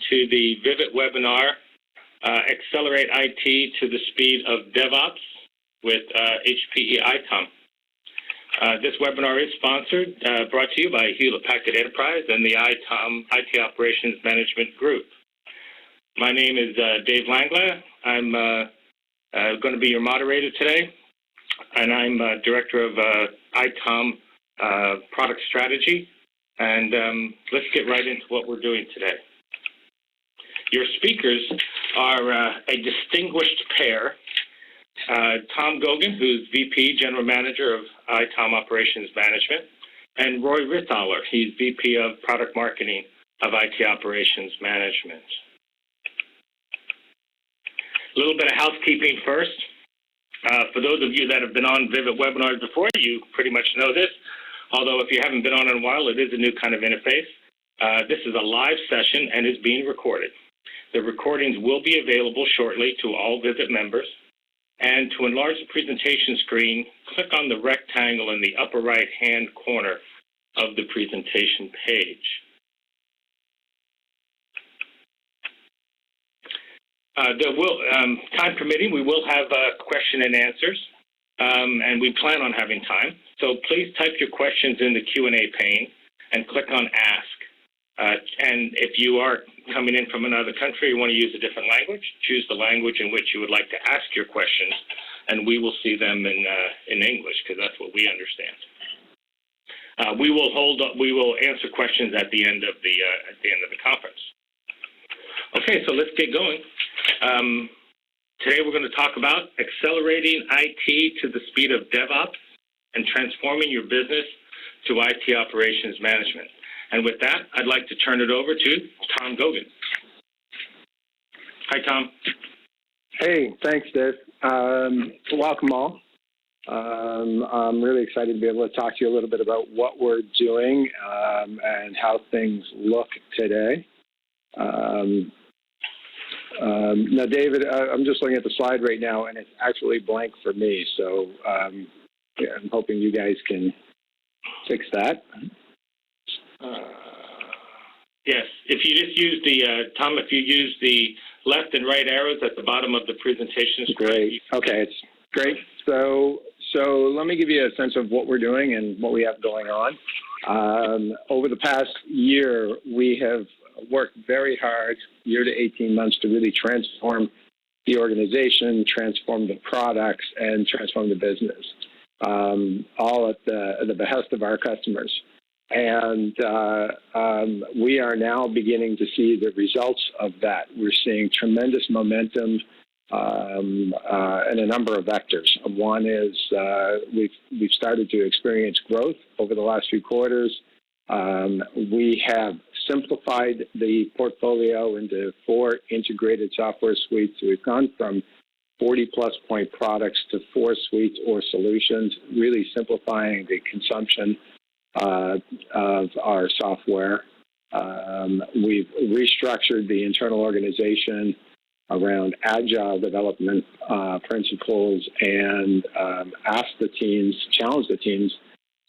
to the Vivid webinar, Accelerate IT to the Speed of DevOps with HPE ITOM. This webinar is sponsored, brought to you by Hewlett Packard Enterprise and the ITOM IT Operations Management Group. My name is Dave Langla. I'm going to be your moderator today, and I'm Director of ITOM Product Strategy. And let's get right into what we're doing today. Your speakers are a distinguished pair. Tom Gogan, who's VP, General Manager of ITOM Operations Management, and Roy Rithaler, he's VP of Product Marketing of IT Operations Management. A little bit of housekeeping first. For those of you that have been on Vivid webinars before, you pretty much know this. Although if you haven't been on in a while, it is a new kind of interface. This is a live session and is being recorded. The recordings will be available shortly to all Vivid members. And to enlarge the presentation screen, click on the rectangle in the upper right-hand corner of the presentation page. Time permitting, we will have question and answers, and we plan on having time. So please type your questions in the Q&A pane and click on Ask. And if you are coming in from another country, you want to use a different language, choose the language in which you would like to ask your questions, and we will see them in English, because that's what we understand. We will answer questions at the end of the conference. Okay, so let's get going. Today we're going to talk about accelerating IT to the speed of DevOps and transforming your business to IT operations management. And with that, I'd like to turn it over to Tom Gogan. Hi, Tom. Hey, thanks, Dave. Welcome all. I'm really excited to be able to talk to you a little bit about what we're doing and how things look today. Now, David, I'm just looking at the slide right now, and it's actually blank for me. So yeah, I'm hoping you guys can fix that. Yes, if you just use the, Tom, if you use the left and right arrows at the bottom of the presentation screen. Great. Okay, it's great. So let me give you a sense of what we're doing and what we have going on. Over the past year, we have worked very hard, year to 18 months, to really transform the organization, transform the products, and transform the business, all at the behest of our customers. And we are now beginning to see the results of that. We're seeing tremendous momentum in a number of vectors. One is we've started to experience growth over the last few quarters. We have simplified the portfolio into 4 integrated software suites. We've gone from 40-plus point products to 4 suites or solutions, really simplifying the consumption of our software. We've restructured the internal organization around agile development principles and challenged the teams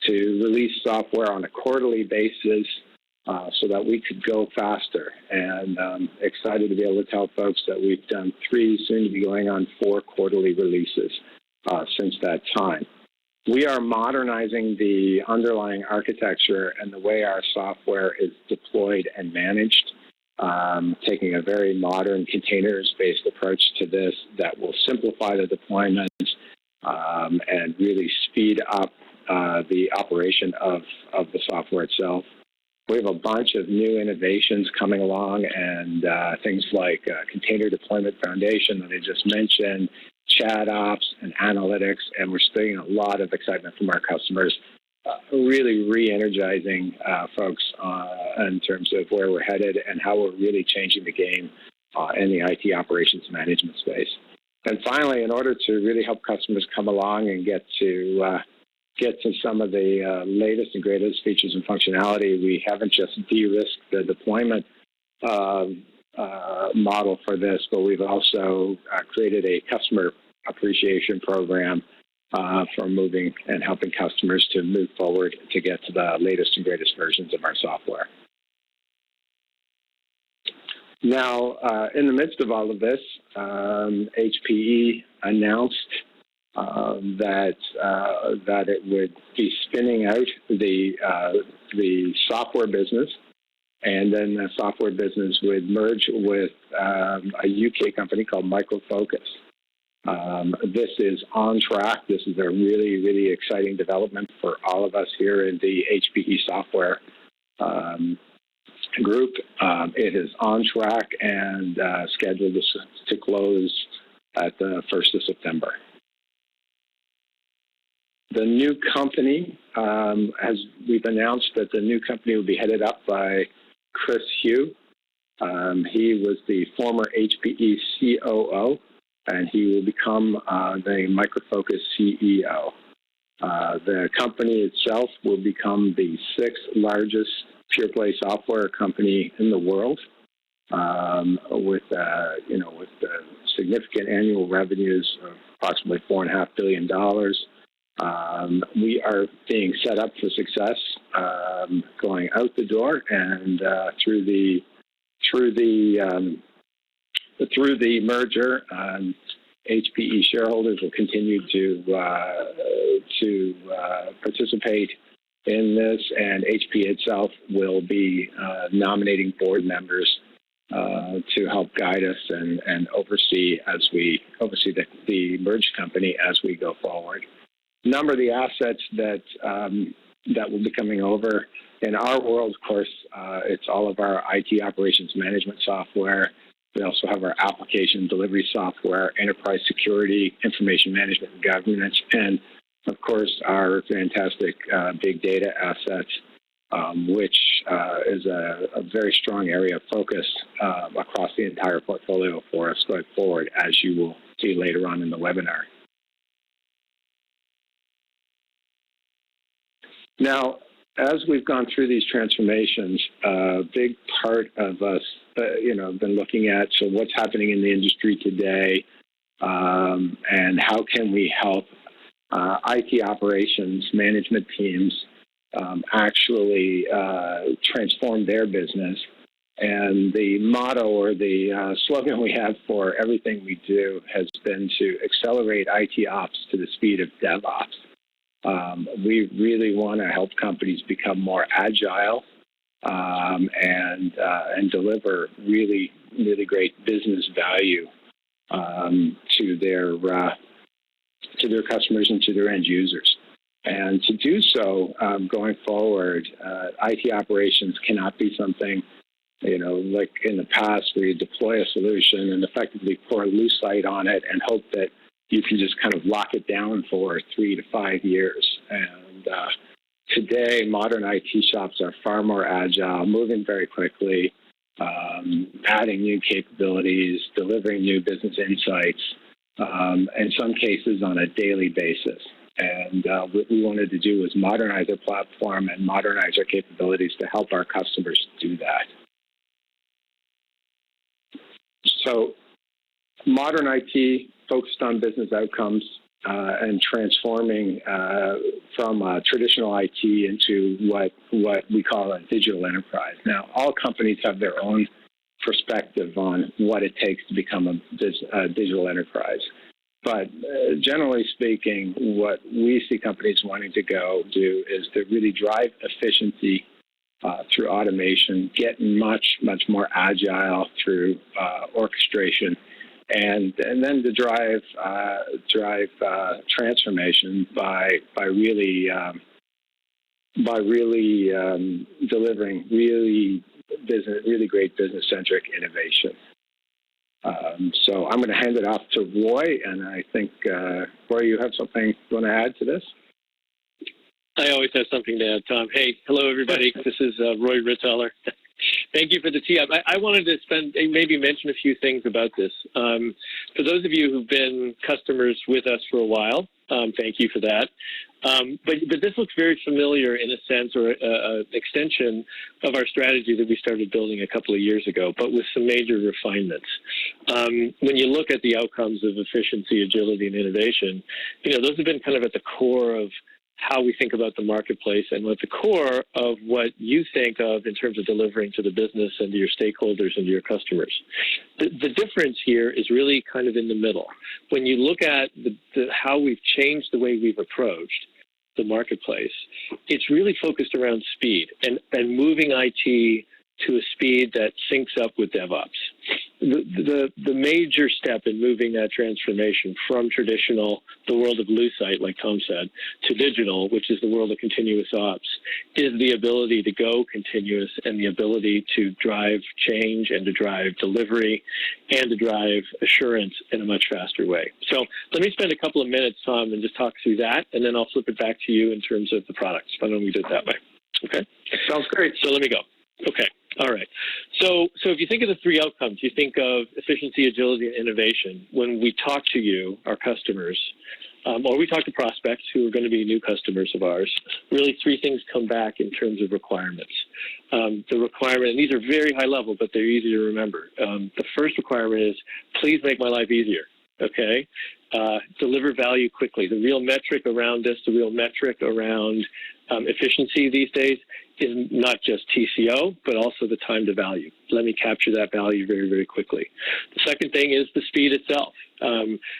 to release software on a quarterly basis so that we could go faster. And excited to be able to tell folks that we've done 3, soon to be going on 4 quarterly releases since that time. We are modernizing the underlying architecture and the way our software is deployed and managed, taking a very modern containers-based approach to this that will simplify the deployment and really speed up the operation of the software itself. We have a bunch of new innovations coming along, and things like Container Deployment Foundation that I just mentioned, ChatOps and analytics, and we're seeing a lot of excitement from our customers, really re-energizing folks in terms of where we're headed and how we're really changing the game in the IT operations management space. And finally, in order to really help customers come along and get to some of the latest and greatest features and functionality, we haven't just de-risked the deployment model for this, but we've also created a customer appreciation program for moving and helping customers to move forward to get to the latest and greatest versions of our software. Now, in the midst of all of this, HPE announced that it would be spinning out the software business, and then the software business would merge with a UK company called Micro Focus. This is on track. This is a really, really exciting development for all of us here in the HPE software group. It is on track and scheduled to close at the 1st of September. The new company, we've announced that the new company will be headed up by Chris Hugh. He was the former HPE COO, and he will become the Micro Focus CEO. The company itself will become the 6th largest pure-play software company in the world, with significant annual revenues of approximately $4.5 billion. We are being set up for success going out the door and through the merger. HPE shareholders will continue to participate in this, and HPE itself will be nominating board members to help guide us and oversee the merged company as we go forward. A number of the assets that will be coming over in our world, of course, it's all of our IT operations management software. We also have our application delivery software, enterprise security, information management and governance, and of course our fantastic big data assets, which is a very strong area of focus across the entire portfolio for us going forward, as you will see later on in the webinar. Now, as we've gone through these transformations, a big part of us, been looking at, so what's happening in the industry today, and how can we help IT operations management teams actually transform their business. And the motto or the slogan we have for everything we do has been to accelerate IT ops to the speed of DevOps. We really want to help companies become more agile and deliver really, really great business value to their customers and to their end users. And to do so, going forward, IT operations cannot be something, like in the past where you deploy a solution and effectively pour a loose light on it and hope that you can just kind of lock it down for 3 to 5 years. And today, modern IT shops are far more agile, moving very quickly, adding new capabilities, delivering new business insights, in some cases on a daily basis. And what we wanted to do was modernize our platform and modernize our capabilities to help our customers do that. So modern IT focused on business outcomes and transforming from traditional IT into what we call a digital enterprise. Now, all companies have their own perspective on what it takes to become a digital enterprise. But generally speaking, what we see companies wanting to go do is to really drive efficiency through automation, get much more agile through orchestration, and then to drive transformation by really delivering really great business-centric innovation. So I'm going to hand it off to Roy, and I think, Roy, you have something you want to add to this? I always have something to add, Tom. Hey, hello, everybody. This is Roy Ritzeller. Thank you for the tee-up. I wanted to maybe mention a few things about this. For those of you who've been customers with us for a while, thank you for that. But this looks very familiar in a sense, or an extension of our strategy that we started building a couple of years ago, but with some major refinements. When you look at the outcomes of efficiency, agility, and innovation, those have been kind of at the core of how we think about the marketplace and at the core of what you think of in terms of delivering to the business and to your stakeholders and to your customers. The difference here is really kind of in the middle. When you look at how we've changed the way we've approached the marketplace, it's really focused around speed and moving IT to a speed that syncs up with DevOps. The major step in moving that transformation from traditional, the world of Lucite, like Tom said, to digital, which is the world of continuous ops, is the ability to go continuous and the ability to drive change and to drive delivery and to drive assurance in a much faster way. So let me spend a couple of minutes, Tom, and just talk through that, and then I'll flip it back to you in terms of the products. Why don't we do it that way? Okay? Sounds great. So let me go. Okay. All right. So if you think of the three outcomes, you think of efficiency, agility, and innovation. When we talk to you, our customers, or we talk to prospects who are going to be new customers of ours, really three things come back in terms of requirements. The requirement, and these are very high level, but they're easy to remember. The first requirement is, please make my life easier. Okay? Deliver value quickly. The real metric around this, the real metric around efficiency these days is not just TCO, but also the time to value. Let me capture that value very, very quickly. The second thing is the speed itself.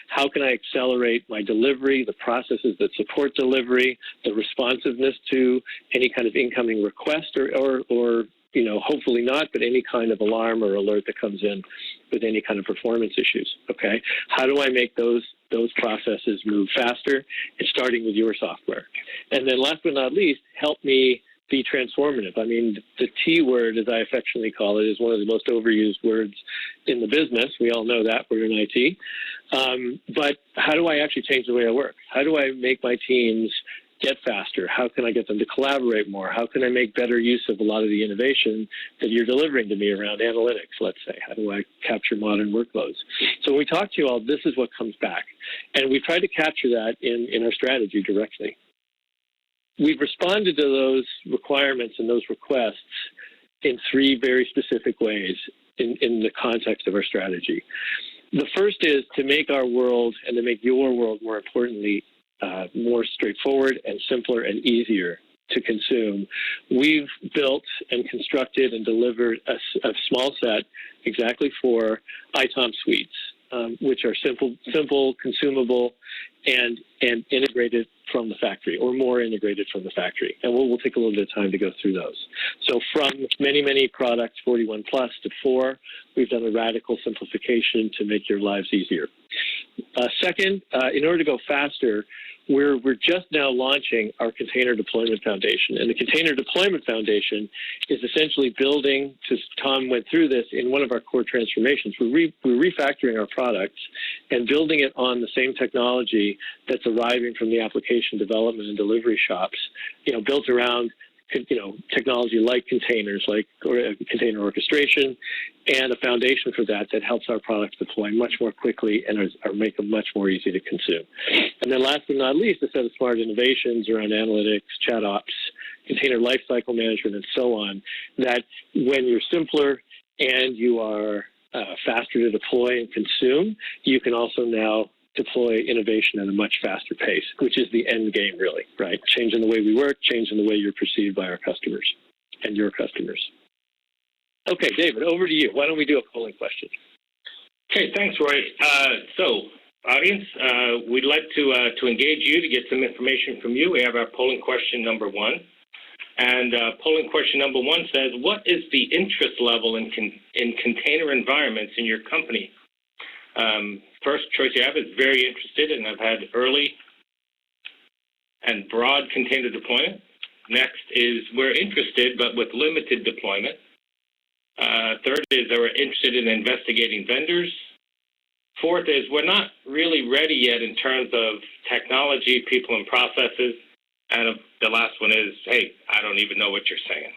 How can I accelerate my delivery, the processes that support delivery, the responsiveness to any kind of incoming request or you know, hopefully not, but any kind of alarm or alert that comes in with any kind of performance issues, okay? How do I make those processes move faster? It's starting with your software. And then last but not least, help me be transformative. I mean, the T word, as I affectionately call it, is one of the most overused words in the business. We all know that. We're in IT. But how do I actually change the way I work? How do I make my teams get faster? How can I get them to collaborate more? How can I make better use of a lot of the innovation that you're delivering to me around analytics, let's say? How do I capture modern workloads? So when we talk to you all, this is what comes back. And we've tried to capture that in our strategy directly. We've responded to those requirements and those requests in three very specific ways in the context of our strategy. The first is to make our world and to make your world, more importantly, more straightforward and simpler and easier to consume. We've built and constructed and delivered a small set exactly for ITOM suites, which are simple, consumable, and integrated from the factory, or more integrated from the factory. And we'll take a little bit of time to go through those. So from many products, 41 plus to 4, we've done a radical simplification to make your lives easier. Second, in order to go faster, we're just now launching our Container Deployment Foundation. And the Container Deployment Foundation is essentially building, Tom went through this in one of our core transformations, we're refactoring our products and building it on the same technology that's arriving from the application development and delivery shops, built around technology like containers, like container orchestration, and a foundation for that helps our products deploy much more quickly and make them much more easy to consume. And then last but not least, a set of smart innovations around analytics, ChatOps, container lifecycle management, and so on, that when you're simpler and you are faster to deploy and consume, you can also now deploy innovation at a much faster pace, which is the end game, really, right? Changing the way we work, changing the way you're perceived by our customers and your customers. Okay, David, over to you. Why don't we do a polling question? Okay, thanks, Roy. So, audience, we'd like to engage you to get some information from you. We have our polling question number 1. And polling question number 1 says, what is the interest level in container environments in your company? First choice you have is very interested, and I've had early and broad container deployment. Next is we're interested, but with limited deployment. Third is that we're interested in investigating vendors. Fourth is we're not really ready yet in terms of technology, people, and processes. And the last one is, hey, I don't even know what you're saying.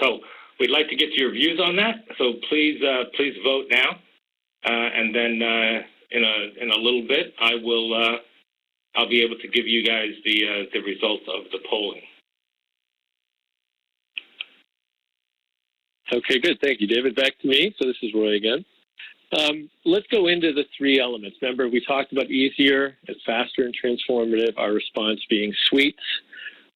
So we'd like to get your views on that. So please vote now. And then in a little bit, I'll be able to give you guys the results of the polling. Okay, good. Thank you, David. Back to me. So this is Roy again. Let's go into the three elements. Remember, we talked about easier and faster and transformative, our response being suites,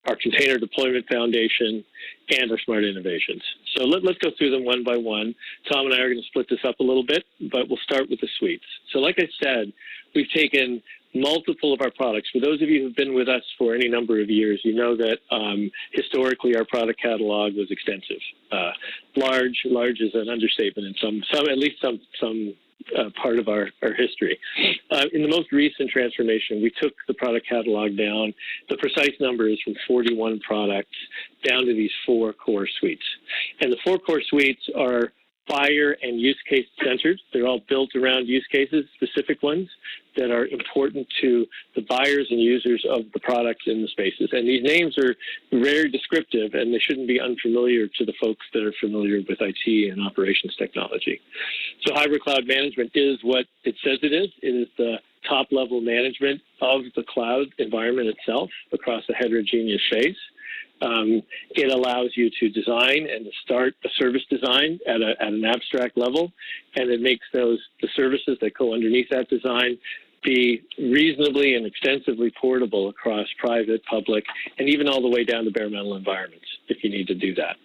our container deployment foundation, and our smart innovations. So let's go through them one by one. Tom and I are going to split this up a little bit, but we'll start with the suites. So like I said, we've taken multiple of our products. For those of you who've been with us for any number of years, you know that historically our product catalog was extensive. Large is an understatement in some at least some part of our history. In the most recent transformation, we took the product catalog down. The precise number is from 41 products down to these 4 core suites. And the 4 core suites are buyer and use case centered. They're all built around use cases, specific ones that are important to the buyers and users of the products in the spaces. And these names are very descriptive, and they shouldn't be unfamiliar to the folks that are familiar with IT and operations technology. So hybrid cloud management is what it says it is. It is the top-level management of the cloud environment itself across a heterogeneous phase. It allows you to design and to start a service design at an abstract level, and it makes the services that go underneath that design be reasonably and extensively portable across private, public, and even all the way down to bare metal environments if you need to do that.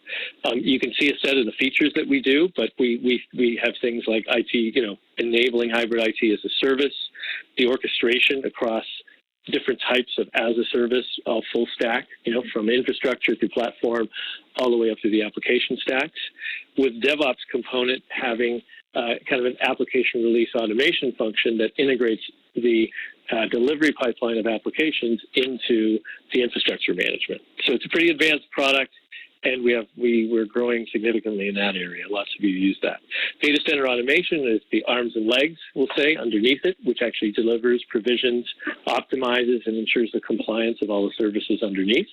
You can see a set of the features that we do, but we have things like IT, enabling hybrid IT as a service, the orchestration across different types of as a service, all full stack, from infrastructure through platform all the way up to the application stacks, with DevOps component having kind of an application release automation function that integrates the delivery pipeline of applications into the infrastructure management. So it's a pretty advanced product, and we're growing significantly in that area. Lots of you use that. Data center automation is the arms and legs, we'll say, underneath it, which actually delivers, provisions, optimizes, and ensures the compliance of all the services underneath.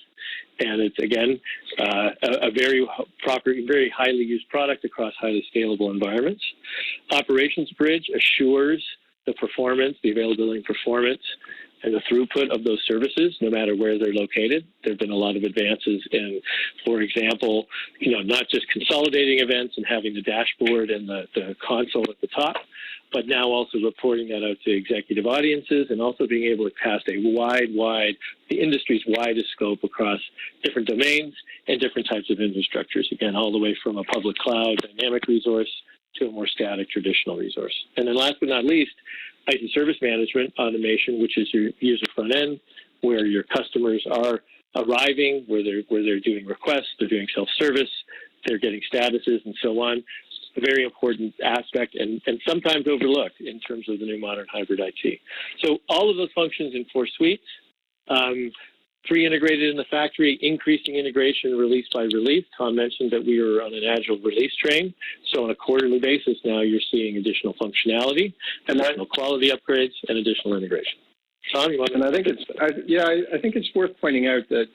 And it's, again, a very proper, very highly used product across highly scalable environments. Operations Bridge assures the performance, the availability and performance, and the throughput of those services, no matter where they're located. There have been a lot of advances in, for example, not just consolidating events and having the dashboard and the console at the top, but now also reporting that out to executive audiences and also being able to cast a the industry's widest scope across different domains and different types of infrastructures. Again, all the way from a public cloud dynamic resource to a more static traditional resource. And then last but not least, IT service management automation, which is your user front end, where your customers are arriving, where they're doing requests, they're doing self-service, they're getting statuses and so on. A very important aspect and sometimes overlooked in terms of the new modern hybrid IT. So all of those functions in 4 suites, pre-integrated in the factory, increasing integration release by release. Tom mentioned that we are on an agile release train. So on a quarterly basis now, you're seeing additional functionality, additional quality upgrades, and additional integration. Tom, you want to? And I think it's worth pointing out that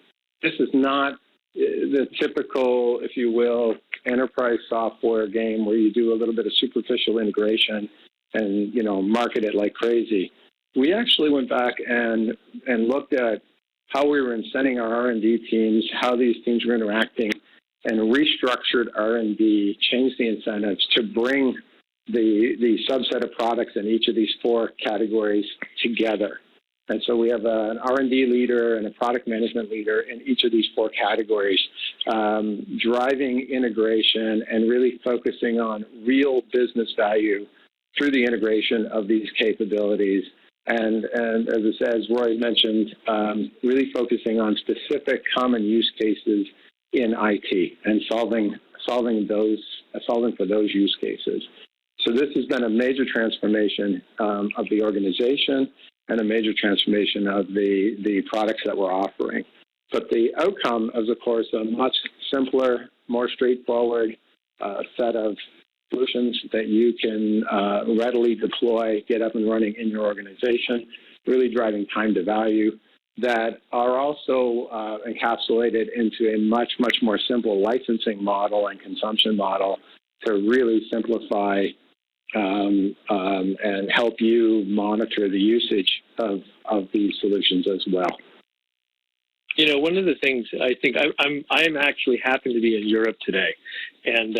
this is not the typical, if you will, enterprise software game where you do a little bit of superficial integration and market it like crazy. We actually went back and looked at how we were incenting our R&D teams, how these teams were interacting, and restructured R&D, changed the incentives to bring the subset of products in each of these 4 categories together. And so we have an R&D leader and a product management leader in each of these 4 categories, driving integration and really focusing on real business value through the integration of these capabilities. And as Roy mentioned, really focusing on specific common use cases in IT and solving for those use cases. So this has been a major transformation of the organization and a major transformation of the products that we're offering. But the outcome is, of course, a much simpler, more straightforward set of solutions that you can readily deploy, get up and running in your organization, really driving time to value, that are also encapsulated into a much, much more simple licensing model and consumption model to really simplify and help you monitor the usage of these solutions as well. One of the things I think I'm actually happen to be in Europe today, and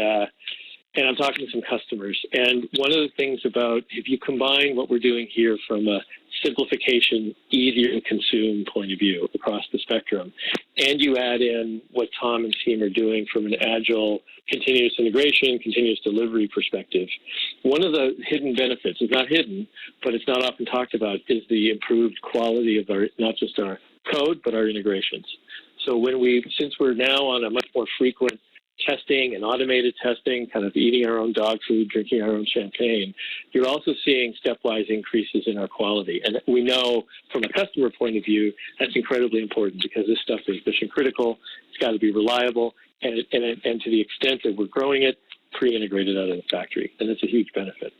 and I'm talking to some customers. And one of the things about, if you combine what we're doing here from a simplification, easier to consume point of view across the spectrum, and you add in what Tom and team are doing from an agile, continuous integration, continuous delivery perspective, one of the hidden benefits, is not hidden, but it's not often talked about, is the improved quality of our, not just our code, but our integrations. So since we're now on a much more frequent testing and automated testing, kind of eating our own dog food, drinking our own champagne, you're also seeing stepwise increases in our quality. And we know from a customer point of view, that's incredibly important because this stuff is mission critical. It's got to be reliable. And to the extent that we're growing it, pre-integrated out of the factory. And it's a huge benefit.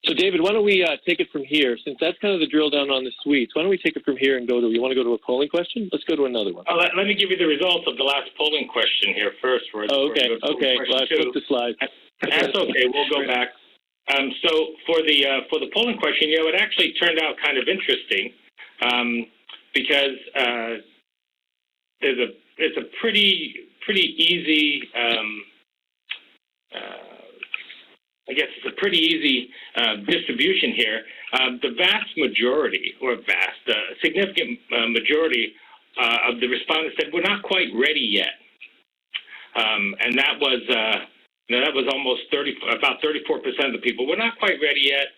So, David, why don't we take it from here? Since that's kind of the drill down on the suites, why don't we take it from here and you want to go to a polling question? Let's go to another one. Let me give you the results of the last polling question here first. Okay. Well, I flipped the slide. That's okay. We'll go back. So for the polling question, it actually turned out kind of interesting because it's a pretty easy. I guess it's a pretty easy distribution here. The vast majority, significant majority of the respondents said we're not quite ready yet, and that was almost about 34% of the people. We're not quite ready yet.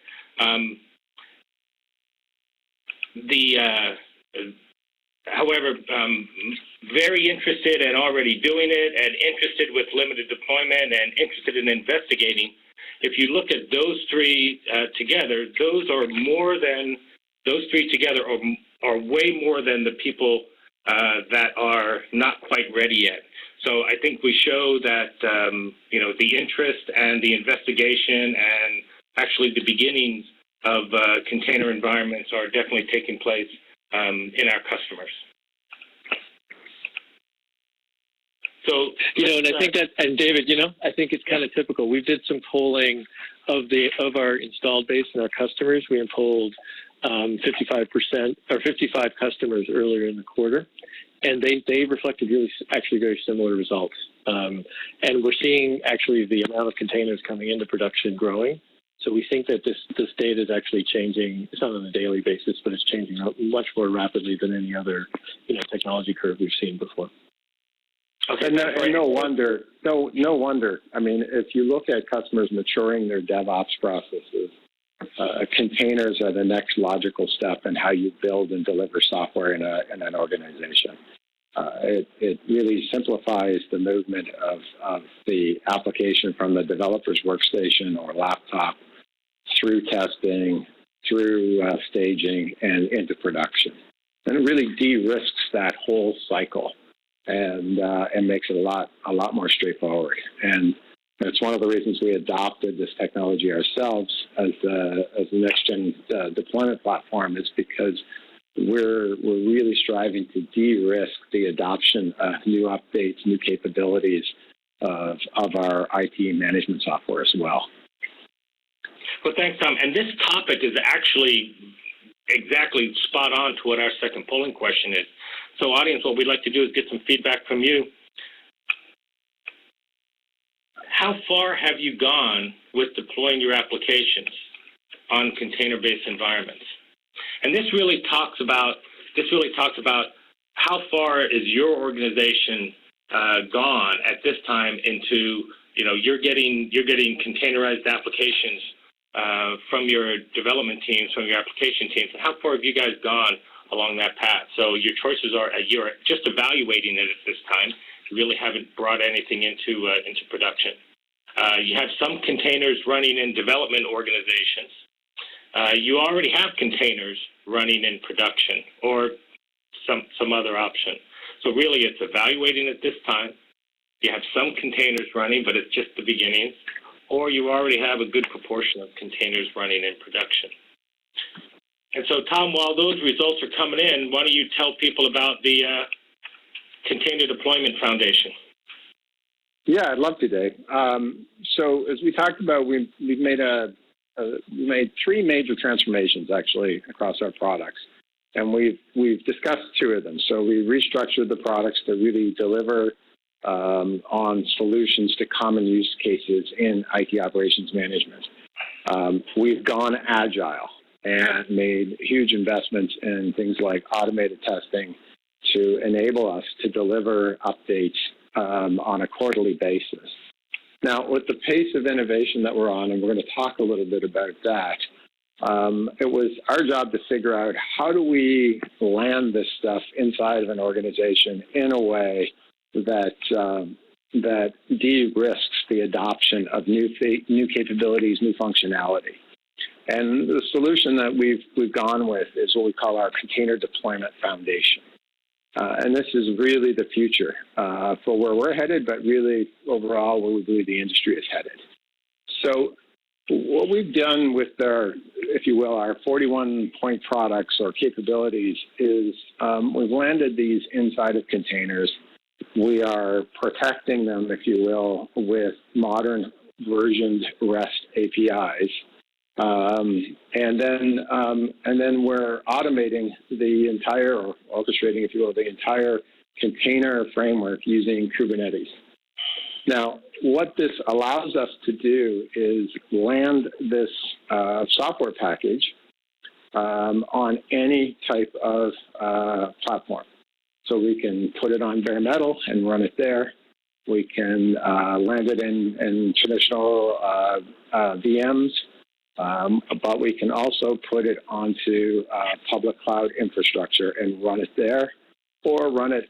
However, very interested and already doing it, and interested with limited deployment, and interested in investigating. If you look at those three together, those three together are way more than the people that are not quite ready yet. So I think we show that the interest and the investigation and actually the beginnings of container environments are definitely taking place in our customers. So, and I think that, and David, I think it's kind of typical. We did some polling of our installed base and our customers. We polled 55% or 55 customers earlier in the quarter, and they reflected actually very similar results. And we're seeing actually the amount of containers coming into production growing. So we think that this data is actually changing. It's not on a daily basis, but it's changing much more rapidly than any other technology curve we've seen before. Okay. And no wonder. I mean, if you look at customers maturing their DevOps processes, containers are the next logical step in how you build and deliver software in an organization. It really simplifies the movement of the application from the developer's workstation or laptop through testing, through staging, and into production. And it really de-risks that whole cycle. And makes it a lot more straightforward. And it's one of the reasons we adopted this technology ourselves as the next gen deployment platform, is because we're really striving to de-risk the adoption of new updates, new capabilities of our IT management software as well. Well, thanks, Tom. And this topic is actually exactly spot on to what our second polling question is. So, audience, what we'd like to do is get some feedback from you. How far have you gone with deploying your applications on container-based environments? And this really talks about how far is your organization gone at this time into you're getting containerized applications from your development teams, from your application teams, and how far have you guys gone along that path? So your choices are you're just evaluating it at this time. You really haven't brought anything into production. You have some containers running in development organizations. You already have containers running in production or some other option. So really it's evaluating at this time. You have some containers running, but it's just the beginnings. Or you already have a good proportion of containers running in production. And so, Tom, while those results are coming in, why don't you tell people about the Container Deployment Foundation? Yeah, I'd love to, Dave. So as we talked about, we've made three major transformations actually across our products, and we've discussed two of them. So we restructured the products to really deliver on solutions to common use cases in IT operations management. We've gone agile and made huge investments in things like automated testing to enable us to deliver updates on a quarterly basis. Now, with the pace of innovation that we're on, and we're going to talk a little bit about that, it was our job to figure out how do we land this stuff inside of an organization in a way that that de-risks the adoption of new capabilities, new functionality. And the solution that we've gone with is what we call our Container Deployment Foundation. And this is really the future for where we're headed, but really overall where we believe the industry is headed. So what we've done with our, if you will, our 41-point products or capabilities is we've landed these inside of containers. We are protecting them, if you will, with modern versioned REST APIs. And then we're automating the entire, or orchestrating, if you will, the entire container framework using Kubernetes. Now, what this allows us to do is land this software package on any type of platform. So we can put it on bare metal and run it there. We can land it in traditional VMs. But we can also put it onto public cloud infrastructure and run it there, or run it,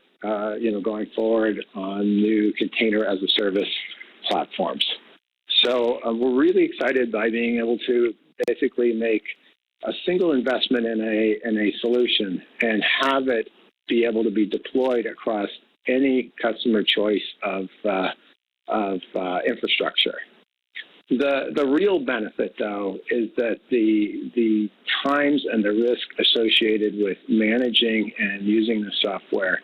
going forward on new container as a service platforms. So we're really excited by being able to basically make a single investment in a solution and have it be able to be deployed across any customer choice of infrastructure. The real benefit, though, is that the times and the risk associated with managing and using the software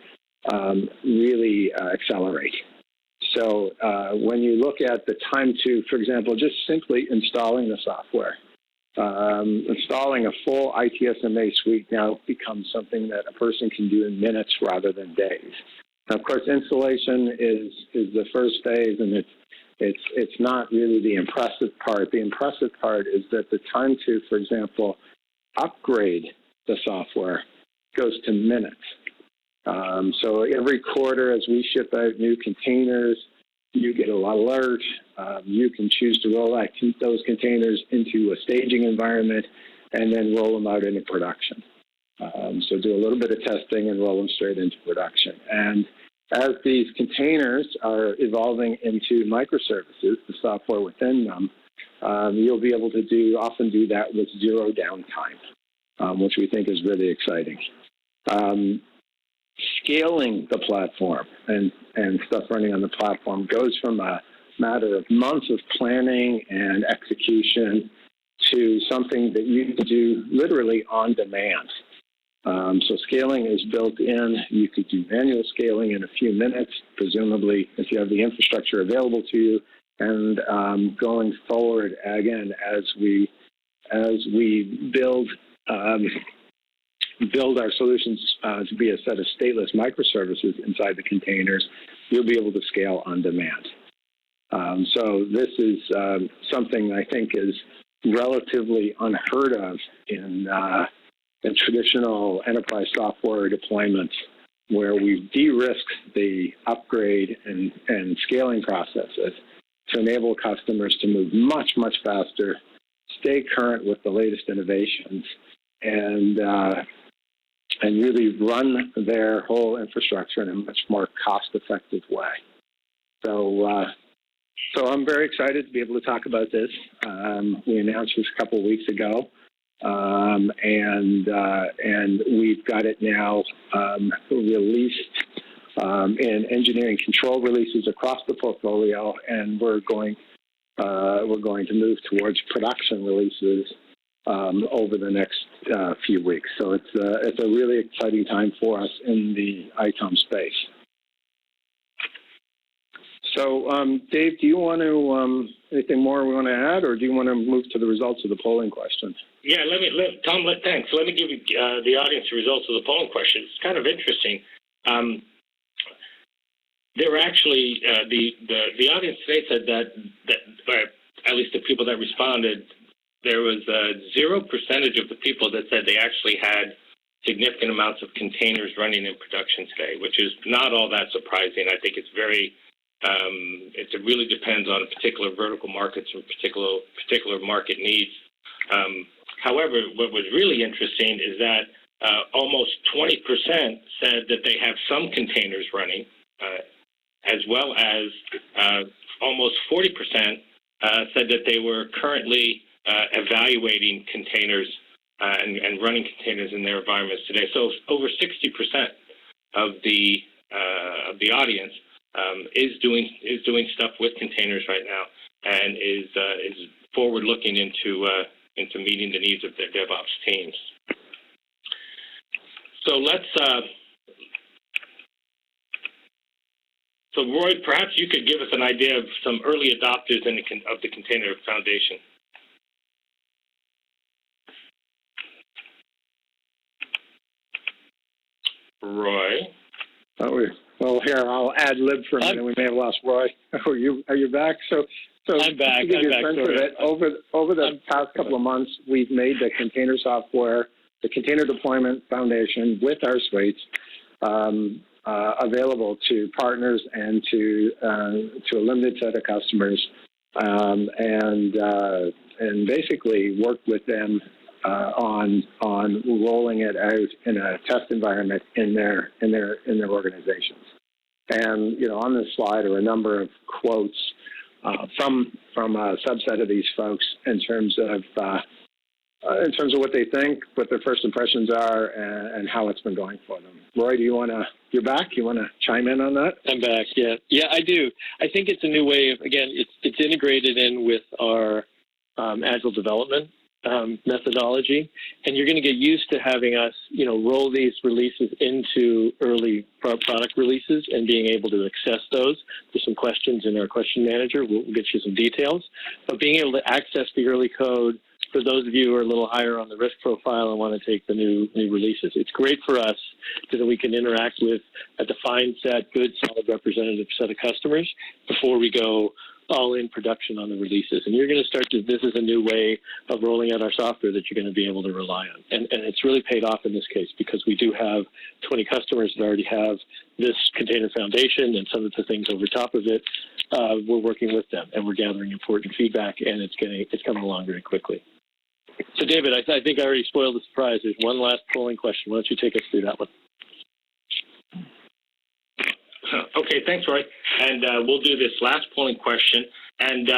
really accelerate. So when you look at the time to, for example, just simply installing the software, installing a full ITSMA suite now becomes something that a person can do in minutes rather than days. Now, of course, installation is the first phase, and it's not really the impressive part. The impressive part is that the time to, for example, upgrade the software goes to minutes. So every quarter, as we ship out new containers, you get an alert. You can choose to roll out those containers into a staging environment and then roll them out into production. So do a little bit of testing and roll them straight into production. And as these containers are evolving into microservices, the software within them, you'll be able to often do that with zero downtime, which we think is really exciting. Scaling the platform and stuff running on the platform goes from a matter of months of planning and execution to something that you can do literally on demand. So scaling is built in. You could do manual scaling in a few minutes, presumably if you have the infrastructure available to you. And going forward, again, as we build our solutions to be a set of stateless microservices inside the containers, you'll be able to scale on demand. So this is something I think is relatively unheard of in traditional enterprise software deployments, where we've de-risked the upgrade and scaling processes to enable customers to move much, much faster, stay current with the latest innovations, and really run their whole infrastructure in a much more cost-effective way. So I'm very excited to be able to talk about this. We announced this a couple of weeks ago, and we've got it now released in engineering control releases across the portfolio, and we're going to move towards production releases over the next few weeks. So it's a really exciting time for us in the ITOM space. So, Dave, do you want to, anything more we want to add, or do you want to move to the results of the polling question? Yeah, Tom, thanks. Let me give you the audience the results of the polling question. It's kind of interesting. there were actually the audience today said that at least the people that responded, there was 0% of the people that said they actually had significant amounts of containers running in production today, which is not all that surprising. I think it's very it really depends on particular vertical markets or particular market needs. However, what was really interesting is that almost 20% said that they have some containers running, as well as almost 40% said that they were currently evaluating containers and running containers in their environments today. So over 60% of the audience is doing stuff with containers right now, and is forward looking into meeting the needs of their DevOps teams. So let's. So Roy, perhaps you could give us an idea of some early adopters of the Container Foundation. Roy. Well, here I'll ad lib for a minute. We may have lost Roy. Are you back? So I'm back. To give you a sense of it, over the past couple of months, we've made the container software, the Container Deployment Foundation, with our suites, available to partners and to a limited set of customers, and basically work with them on rolling it out in a test environment in their organizations. And on this slide are a number of quotes from a subset of these folks in terms of what they think, what their first impressions are, and how it's been going for them. Roy, you're back? You want to chime in on that? I'm back, yeah. Yeah, I do. I think it's a new way of, again, it's integrated in with our agile development methodology, and you're going to get used to having us, roll these releases into early product releases and being able to access those. There's some questions in our question manager. We'll get you some details, but being able to access the early code for those of you who are a little higher on the risk profile and want to take the new releases. It's great for us so that we can interact with a defined set, good, solid, representative set of customers before we go all in production on the releases. And you're going to start to, this is a new way of rolling out our software that you're going to be able to rely on. And it's really paid off in this case because we do have 20 customers that already have this Container Foundation and some of the things over top of it. We're working with them and we're gathering important feedback, and it's coming along very quickly. So David, I think I already spoiled the surprise. There's one last polling question. Why don't you take us through that one? Okay, thanks, Roy. And we'll do this last polling question. And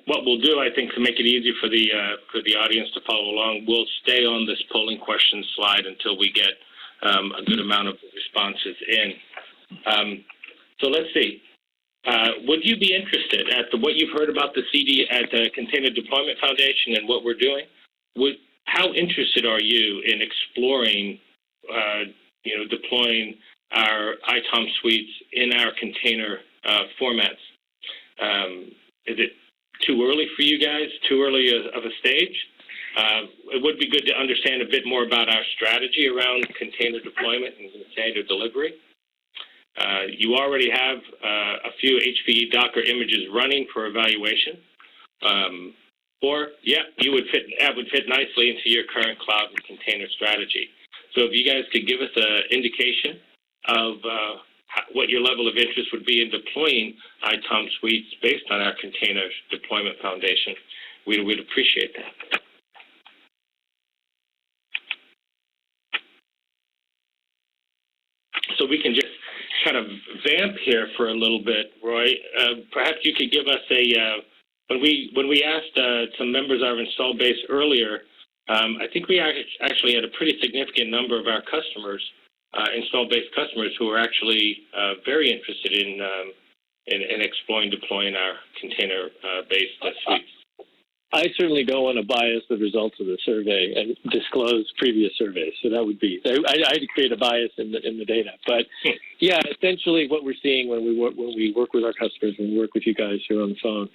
what we'll do, I think, to make it easy for the audience to follow along, we'll stay on this polling question slide until we get a good amount of responses in. So let's see. Would you be interested at what you've heard about the at the Container Deployment Foundation and what we're doing? How interested are you in exploring, deploying our ITOM suites in our container formats? Is it too early for you guys? Too early of a stage? It would be good to understand a bit more about our strategy around container deployment and container delivery. You already have a few HPE Docker images running for evaluation, that would fit nicely into your current cloud and container strategy. So if you guys could give us an indication of what your level of interest would be in deploying ITOM suites based on our Container Deployment Foundation, we'd appreciate that. So we can just kind of vamp here for a little bit, Roy. Perhaps you could give us when we asked some members of our install base earlier, I think we actually had a pretty significant number of our customers, install-based customers, who are actually very interested in exploring deploying our container-based suites. I certainly don't want to bias the results of the survey and disclose previous surveys. So that would be, I'd create a bias in the data. But yeah, essentially what we're seeing when we work with our customers, when we work with you guys who are on the phone,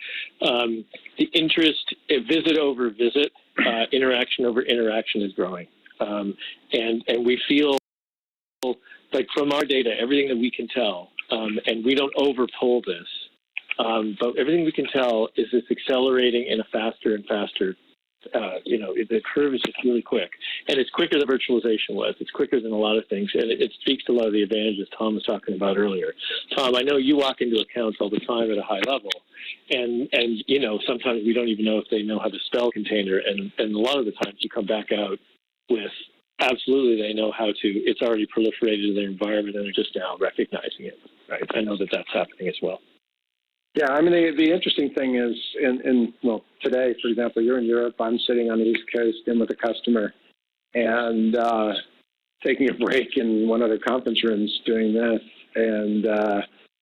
the interest, visit over visit, interaction over interaction is growing. And we feel like from our data, everything that we can tell, and we don't overpull this. But everything we can tell is it's accelerating in a faster and faster. The curve is just really quick, and it's quicker than virtualization was. It's quicker than a lot of things, and it speaks to a lot of the advantages Tom was talking about earlier. Tom, I know you walk into accounts all the time at a high level, and sometimes we don't even know if they know how to spell container, and a lot of the times you come back out with absolutely they know how to. It's already proliferated in their environment, and they're just now recognizing it. Right? I know that that's happening as well. Yeah, I mean, the interesting thing is, today, for example, you're in Europe, I'm sitting on the East Coast in with a customer and taking a break in one of the conference rooms doing this, and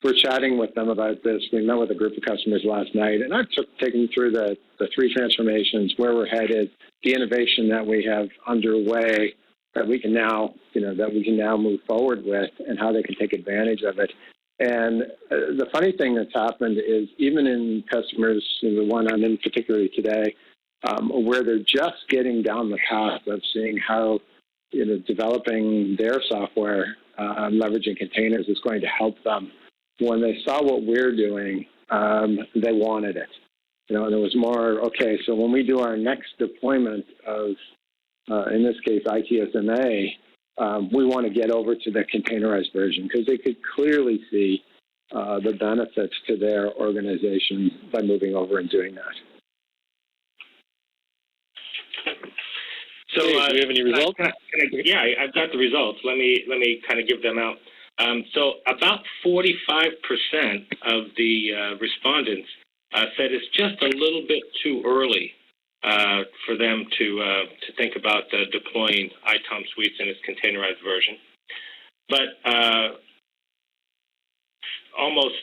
we're chatting with them about this. We met with a group of customers last night, and I've taken them through the three transformations, where we're headed, the innovation that we have underway that we can now, move forward with, and how they can take advantage of it. And the funny thing that's happened is even in customers, the one I'm in particularly today, where they're just getting down the path of seeing how, developing their software, leveraging containers is going to help them. When they saw what we're doing, they wanted it. And it was more, okay, so when we do our next deployment of, in this case, ITSMA, we want to get over to the containerized version because they could clearly see the benefits to their organization by moving over and doing that. So, do you have any results? I've got the results. Let me kind of give them out. So, about 45% of the respondents said it's just a little bit too early for them to think about deploying ITOM suites in its containerized version. But almost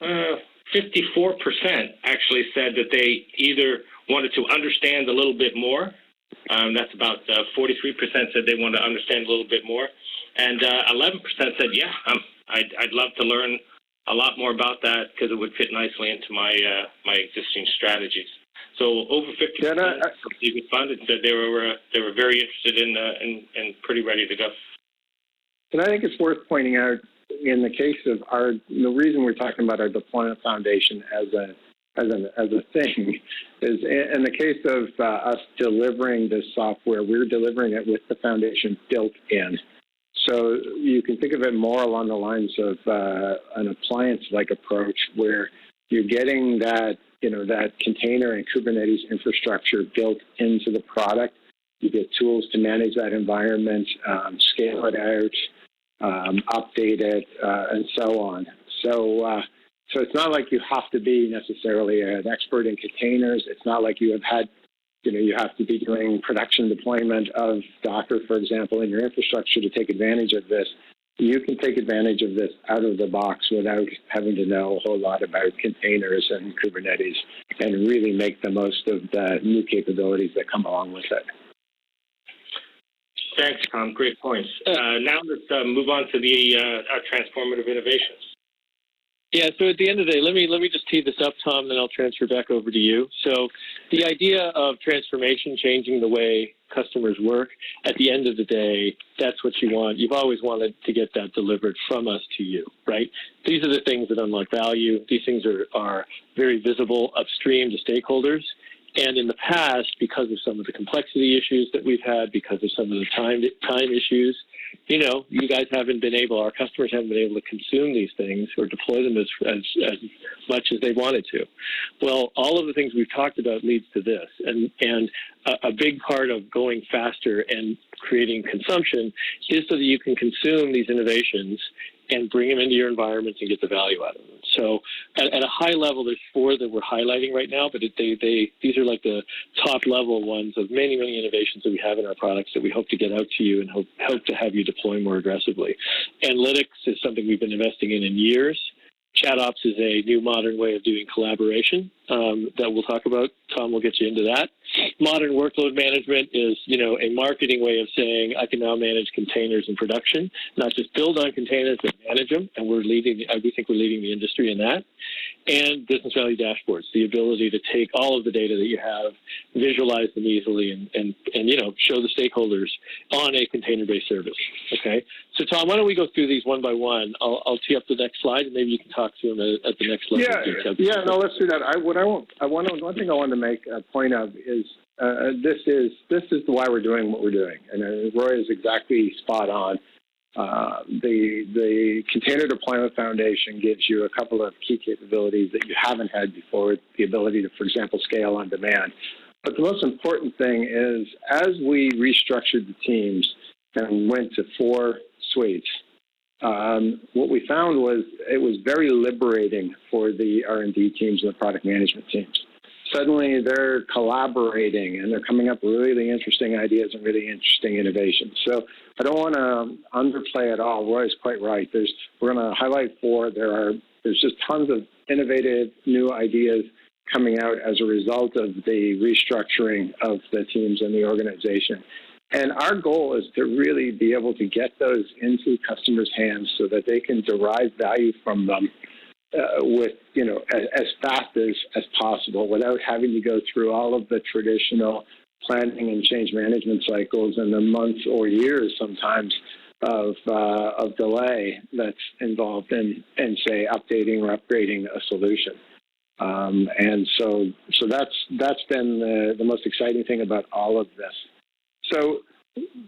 54% actually said that they either wanted to understand a little bit more. That's about 43% said they wanted to understand a little bit more. And 11% said, yeah, I'd love to learn a lot more about that because it would fit nicely into my existing strategies. So over 50% of the respondents said they were very interested and pretty ready to go. And I think it's worth pointing out in the case of the reason we're talking about our Deployment Foundation as a thing is in the case of us delivering this software, we're delivering it with the foundation built in. So you can think of it more along the lines of an appliance-like approach where you're getting that container and Kubernetes infrastructure built into the product. You get tools to manage that environment, scale it out, update it, and so on. So it's not like you have to be necessarily an expert in containers. It's not like you have to be doing production deployment of Docker, for example, in your infrastructure to take advantage of this. You can take advantage of this out of the box without having to know a whole lot about containers and Kubernetes and really make the most of the new capabilities that come along with it. Thanks, Tom. Great points. Now let's move on to the transformative innovations. Yeah, so at the end of the day, let me just tee this up, Tom, then I'll transfer back over to you. So the idea of transformation, changing the way customers work, at the end of the day, that's what you want. You've always wanted to get that delivered from us to you, right? These are the things that unlock value. These things are very visible upstream to stakeholders. And in the past, because of some of the complexity issues that we've had, because of some of the time issues, you guys haven't been able, our customers haven't been able to consume these things or deploy them as much as they wanted to. Well, all of the things we've talked about leads to this. And a big part of going faster and creating consumption is so that you can consume these innovations and bring them into your environments and get the value out of them. So at a high level, there's 4 that we're highlighting right now, but these are like the top level ones of many, many innovations that we have in our products that we hope to get out to you and hope to have you deploy more aggressively. Analytics is something we've been investing in years. ChatOps is a new modern way of doing collaboration that we'll talk about. Tom will get you into that. Modern workload management is, a marketing way of saying I can now manage containers in production, not just build on containers, but manage them. And we think we're leading the industry in that. and business value dashboards, the ability to take all of the data that you have, visualize them easily, and show the stakeholders on a container-based service. Okay. So Tom, why don't we go through these one by one? I'll tee up the next slide, and maybe you can talk through them at the next level of detail. Yeah. No, let's do that. One thing I want to make a point of is this is why we're doing what we're doing, and Roy is exactly spot on. The Container Deployment Foundation gives you a couple of key capabilities that you haven't had before, the ability to, for example, scale on demand. But the most important thing is, as we restructured the teams and went to 4 suites, what we found was it was very liberating for the R&D teams and the product management teams. Suddenly they're collaborating and they're coming up with really interesting ideas and really interesting innovations. So I don't want to underplay at all. Roy is quite right. We're going to highlight 4. There's just tons of innovative new ideas coming out as a result of the restructuring of the teams and the organization. And our goal is to really be able to get those into customers' hands so that they can derive value from them as fast as possible without having to go through all of the traditional planning and change management cycles and the months or years sometimes of delay that's involved in say, updating or upgrading a solution. And so that's been the most exciting thing about all of this. So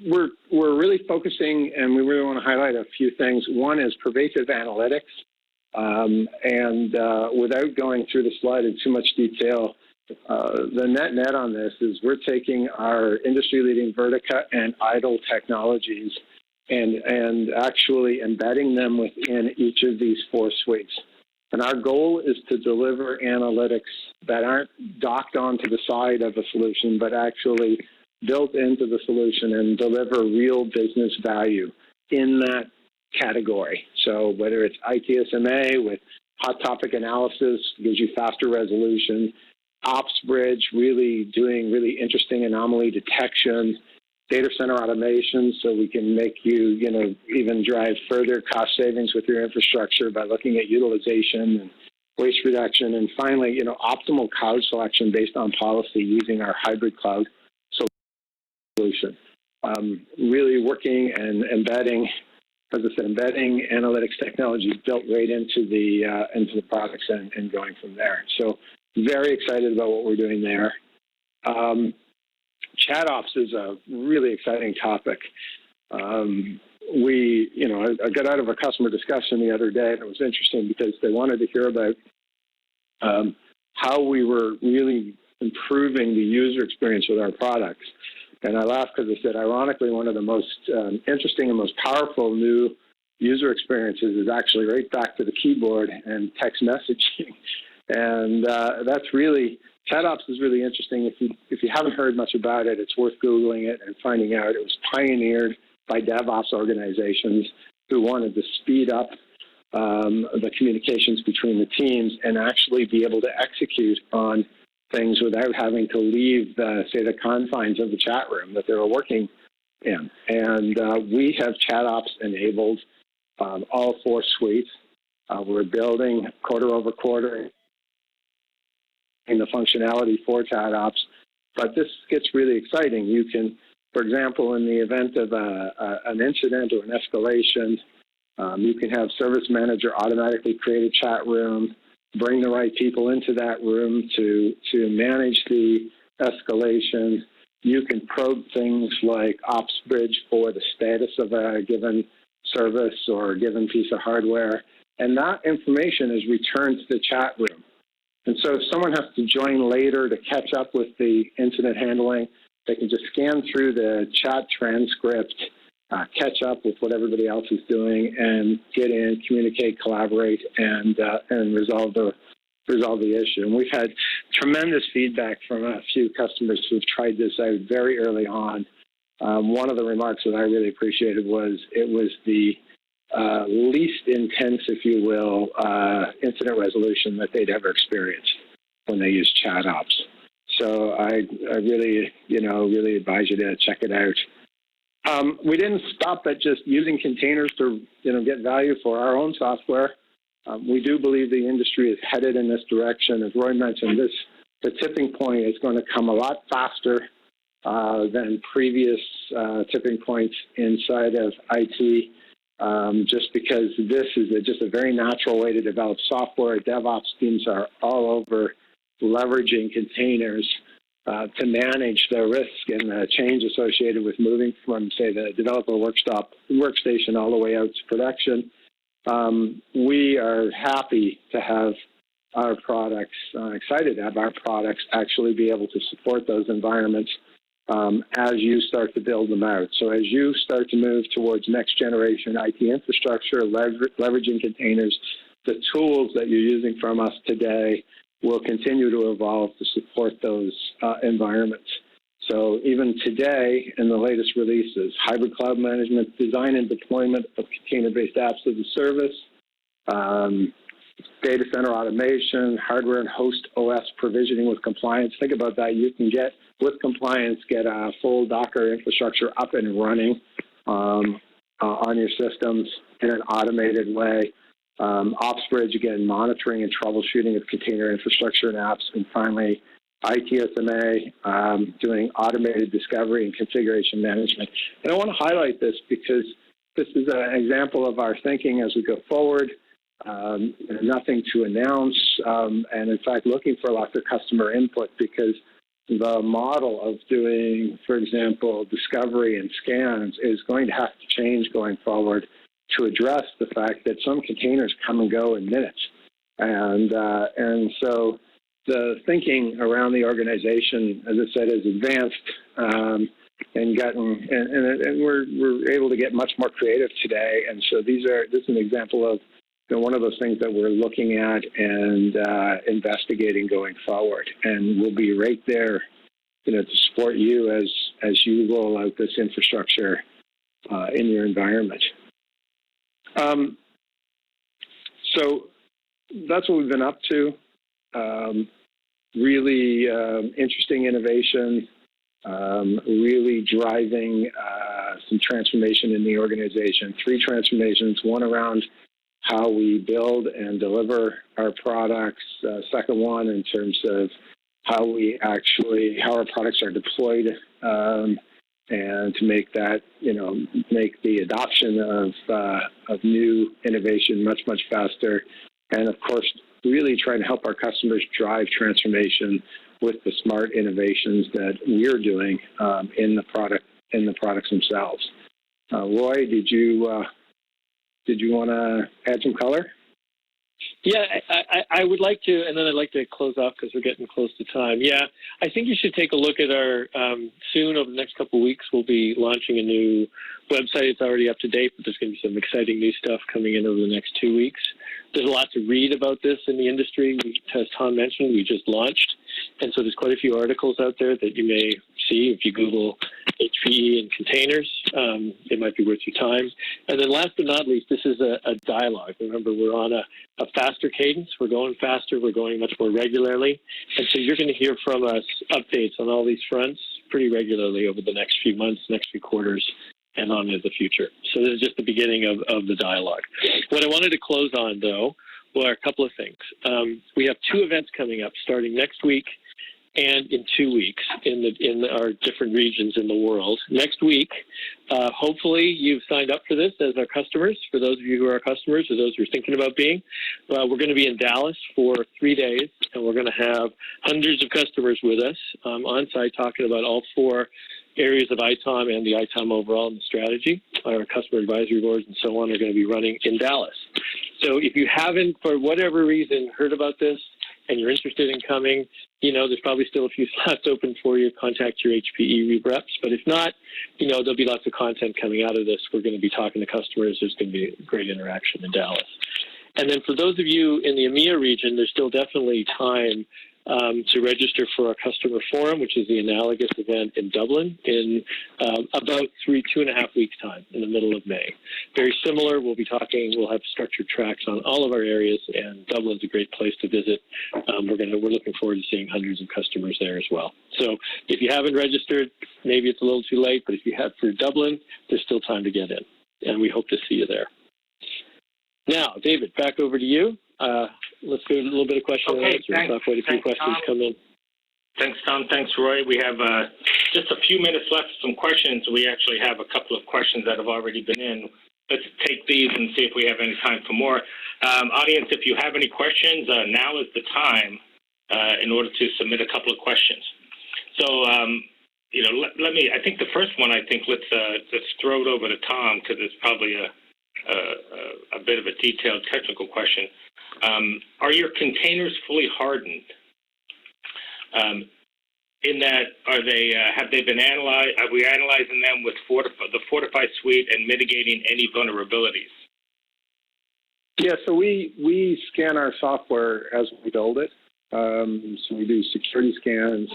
we're really focusing, and we really want to highlight a few things. One is pervasive analytics. Without going through the slide in too much detail, the net on this is we're taking our industry-leading Vertica and ITIL technologies and actually embedding them within each of these 4 suites. And our goal is to deliver analytics that aren't docked onto the side of a solution, but actually built into the solution and deliver real business value in that category. So whether it's ITSMA with hot topic analysis, gives you faster resolution, OpsBridge really doing really interesting anomaly detection, data center automation, so we can make you, even drive further cost savings with your infrastructure by looking at utilization and waste reduction. And finally, optimal cloud selection based on policy using our hybrid cloud solution. Really working and embedding, as I said, embedding analytics technology built right into the products and going from there. So very excited about what we're doing there. ChatOps is a really exciting topic. I got out of a customer discussion the other day, and it was interesting because they wanted to hear about how we were really improving the user experience with our products. And I laughed because I said, ironically, one of the most interesting and most powerful new user experiences is actually right back to the keyboard and text messaging. And that's really, ChatOps is really interesting. If you haven't heard much about it, it's worth Googling it and finding out. It was pioneered by DevOps organizations who wanted to speed up the communications between the teams and actually be able to execute on things without having to leave the confines of the chat room that they were working in. And we have ChatOps enabled all 4 suites. We're building quarter over quarter in the functionality for ChatOps, but this gets really exciting. You can, for example, in the event of an incident or an escalation, you can have Service Manager automatically create a chat room, bring the right people into that room to manage the escalation. You can probe things like OpsBridge for the status of a given service or a given piece of hardware, and that information is returned to the chat room. And so if someone has to join later to catch up with the incident handling, they can just scan through the chat transcript, catch up with what everybody else is doing, and get in, communicate, collaborate, and resolve the issue. And we've had tremendous feedback from a few customers who've tried this out very early on. One of the remarks that I really appreciated was it was the least intense, if you will, incident resolution that they'd ever experienced when they used ChatOps. So I really, really advise you to check it out. We didn't stop at just using containers to, get value for our own software. We do believe the industry is headed in this direction. As Roy mentioned, the tipping point is going to come a lot faster than previous tipping points inside of IT, just because this is just a very natural way to develop software. DevOps teams are all over leveraging containers to manage the risk and the change associated with moving from, say, the developer workstation all the way out to production. We are happy to have our products, excited to have our products actually be able to support those environments as you start to build them out. So as you start to move towards next generation IT infrastructure, leveraging containers, the tools that you're using from us today will continue to evolve to support those environments. So even today, in the latest releases, hybrid cloud management, design and deployment of container-based apps as a service, data center automation, hardware and host OS provisioning with compliance. Think about that. You can get, with compliance, get a full Docker infrastructure up and running on your systems in an automated way. OpsBridge, again, monitoring and troubleshooting of container infrastructure and apps. And finally, ITSMA, doing automated discovery and configuration management. And I want to highlight this because this is an example of our thinking as we go forward. Nothing to announce, and in fact, looking for lots of customer input, because the model of doing, for example, discovery and scans is going to have to change going forward to address the fact that some containers come and go in minutes. And so the thinking around the organization, as I said, is advanced and we're able to get much more creative today. And so this is an example of one of those things that we're looking at and investigating going forward. And we'll be right there, to support you as you roll out this infrastructure in your environment. So that's what we've been up to. Really interesting innovation, really driving some transformation in the organization. 3 transformations, one around how we build and deliver our products. Second one in terms of how our products are deployed, and to make that, make the adoption of new innovation much, much faster. And of course, really trying to help our customers drive transformation with the smart innovations that we're doing in the products themselves. Roy, did you want to add some color? Yeah, I would like to, and then I'd like to close off because we're getting close to time. Yeah, I think you should take a look at our, soon over the next couple of weeks, we'll be launching a new website. It's already up to date, but there's going to be some exciting new stuff coming in over the next 2 weeks. There's a lot to read about this in the industry. As Tom mentioned, we just launched, and so there's quite a few articles out there that you may see if you Google HPE and containers. It might be worth your time. And then last but not least, this is a dialogue. Remember, we're on a faster cadence. We're going faster. We're going much more regularly. And so you're going to hear from us updates on all these fronts pretty regularly over the next few months, next few quarters, and on into the future. So this is just the beginning of the dialogue. What I wanted to close on, though, were a couple of things. We have 2 events coming up starting next week and in 2 weeks in our different regions in the world. Next week, hopefully you've signed up for this as our customers. For those of you who are our customers or those who are thinking about being, we're going to be in Dallas for 3 days, and we're going to have hundreds of customers with us on site talking about all 4 areas of ITOM and the ITOM overall and the strategy. Our customer advisory boards and so on are going to be running in Dallas. So if you haven't, for whatever reason, heard about this and you're interested in coming, there's probably still a few slots open for you. Contact your HPE reps. But if not, there'll be lots of content coming out of this. We're going to be talking to customers. There's going to be great interaction in Dallas. And then for those of you in the EMEA region, there's still definitely time to register for our customer forum, which is the analogous event in Dublin in about 2.5 weeks time in the middle of May. Very similar. We'll have structured tracks on all of our areas, and Dublin's a great place to visit. We're looking forward to seeing hundreds of customers there as well. So if you haven't registered, maybe it's a little too late, but if you have for Dublin, there's still time to get in, and we hope to see you there. Now, David, back over to you. Let's do a little bit of question and answer. Thanks. I'll wait a few questions Tom. come in. Thanks, Tom. Thanks, Roy. We have just a few minutes left for some questions. We actually have a couple of questions that have already been in. Let's take these and see if we have any time for more. Audience, if you have any questions, now is the time in order to submit a couple of questions. So, I think the first one, let's throw it over to Tom because it's probably a bit of a detailed technical question. Are your containers fully hardened? In that, have they been analyzed? Are we analyzing them with the Fortify suite and mitigating any vulnerabilities? Yeah, so we scan our software as we build it. So we do security scans,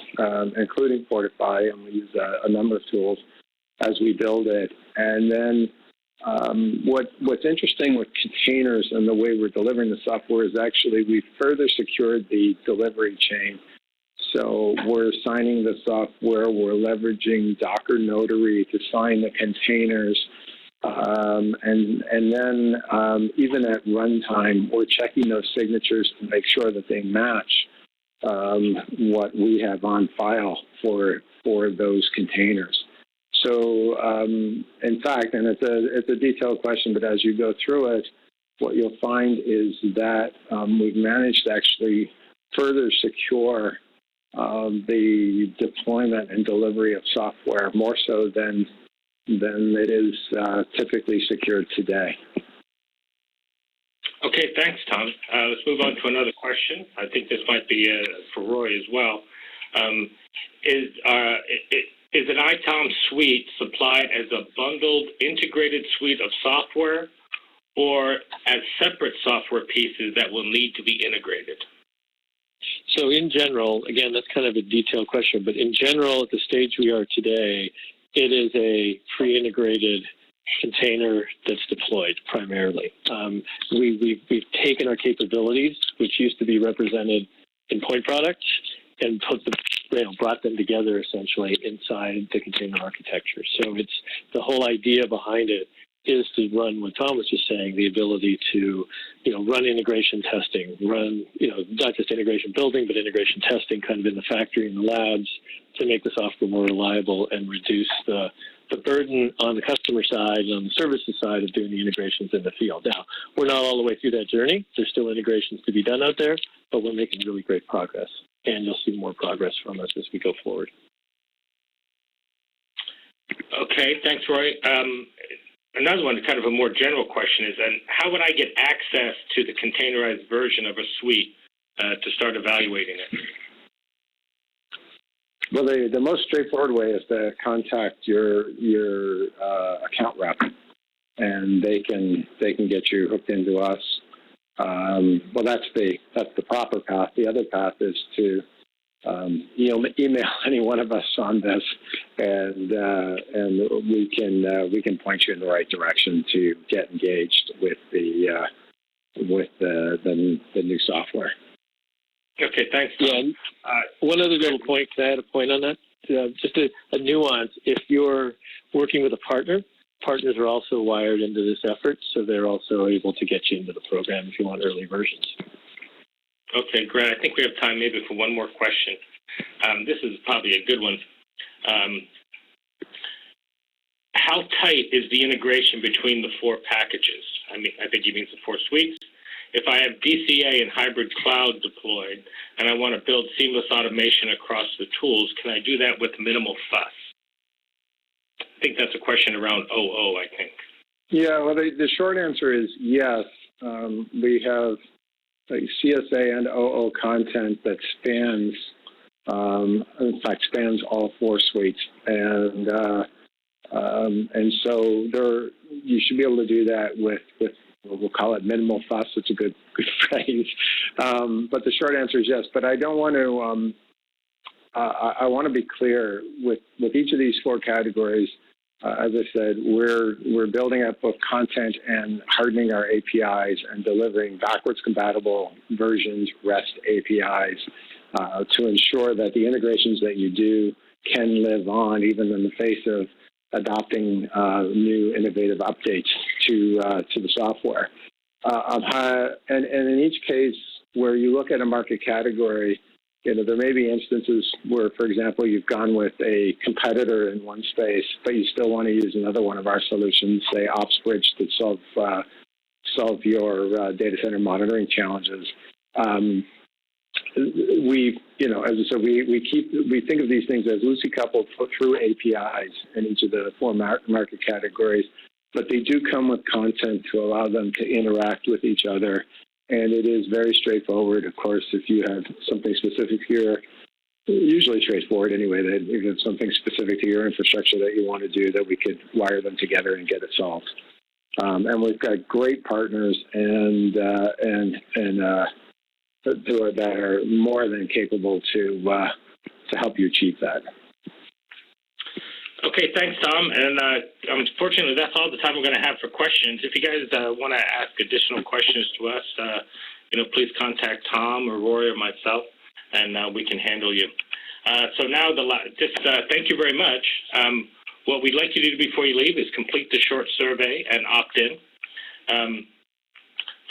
including Fortify, and we use a number of tools as we build it. And then what's interesting with containers and the way we're delivering the software is actually we further secured the delivery chain. So we're signing the software, we're leveraging Docker Notary to sign the containers, and then even at runtime, we're checking those signatures to make sure that they match what we have on file for those containers. So in fact, and it's a detailed question, but as you go through it, what you'll find is that we've managed to actually further secure the deployment and delivery of software more so than it is typically secured today. Okay, thanks, Tom. Let's move on to another question. I think this might be for Roy as well. Is an ITOM suite supplied as a bundled, integrated suite of software or as separate software pieces that will need to be integrated? So in general, again, that's kind of a detailed question, but in general, at the stage we are today, it is a pre-integrated container that's deployed primarily. We've taken our capabilities, which used to be represented in point products, and brought them together essentially inside the container architecture. So it's the whole idea behind it is to run what Tom was just saying, the ability to, run integration testing, run, not just integration building, but integration testing kind of in the factory and the labs to make the software more reliable and reduce the burden on the customer side and on the services side of doing the integrations in the field. Now, we're not all the way through that journey. There's still integrations to be done out there, but we're making really great progress. And you'll see more progress from us as we go forward. Okay, thanks, Roy. Another one, kind of a more general question is, how would I get access to the containerized version of a suite to start evaluating it? Well, the most straightforward way is to contact your account rep, and they can get you hooked into us. Well, that's the proper path. The other path is to email any one of us on this, and we can point you in the right direction to get engaged with the new software. Okay, thanks, Tom. Yeah, one other little point. Can I add a point on that? Just a nuance. If you're working with a partner, partners are also wired into this effort, so they're also able to get you into the program if you want early versions. Okay, great. I think we have time maybe for one more question. This is probably a good one. How tight is the integration between the 4 packages? I think he means the 4 suites. If I have DCA and hybrid cloud deployed and I want to build seamless automation across the tools, can I do that with minimal fuss? I think that's a question around OO, I think. Yeah, well, the short answer is yes. We have CSA and OO content that spans all 4 suites, and so you should be able to do that with we'll call it minimal fuss. It's a good phrase, but the short answer is yes. But I don't want to. I want to be clear with each of these 4 categories. As I said, we're building up both content and hardening our APIs and delivering backwards compatible versions, REST APIs, to ensure that the integrations that you do can live on even in the face of adopting new innovative updates to the software. of how, and in each case where you look at a market category, there may be instances where, for example, you've gone with a competitor in one space, but you still want to use another one of our solutions, say OpsBridge, to solve your data center monitoring challenges. We, as I said, we think of these things as loosely coupled through APIs in each of the four market categories, but they do come with content to allow them to interact with each other. And it is very straightforward. Of course, if you have something specific here, usually straightforward anyway, that if you have something specific to your infrastructure that you want to do, that we could wire them together and get it solved. And we've got great partners that are more than capable to help you achieve that. Okay, thanks, Tom. And unfortunately, that's all the time we're going to have for questions. If you guys want to ask additional questions to us, please contact Tom or Roy or myself, and we can handle you. So now, thank you very much. What we'd like you to do before you leave is complete the short survey and opt in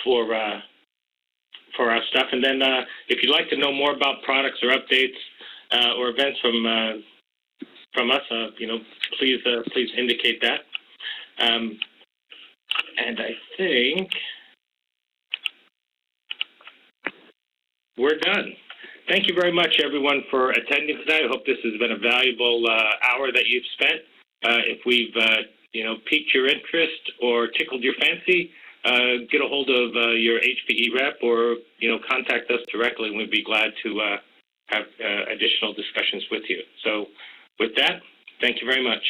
for our stuff. And then if you'd like to know more about products or updates or events from us, please indicate that. And I think we're done. Thank you very much, everyone, for attending tonight. I hope this has been a valuable hour that you've spent. If we've piqued your interest or tickled your fancy, get a hold of your HPE rep or contact us directly, and we'd be glad to have additional discussions with you. So with that, thank you very much.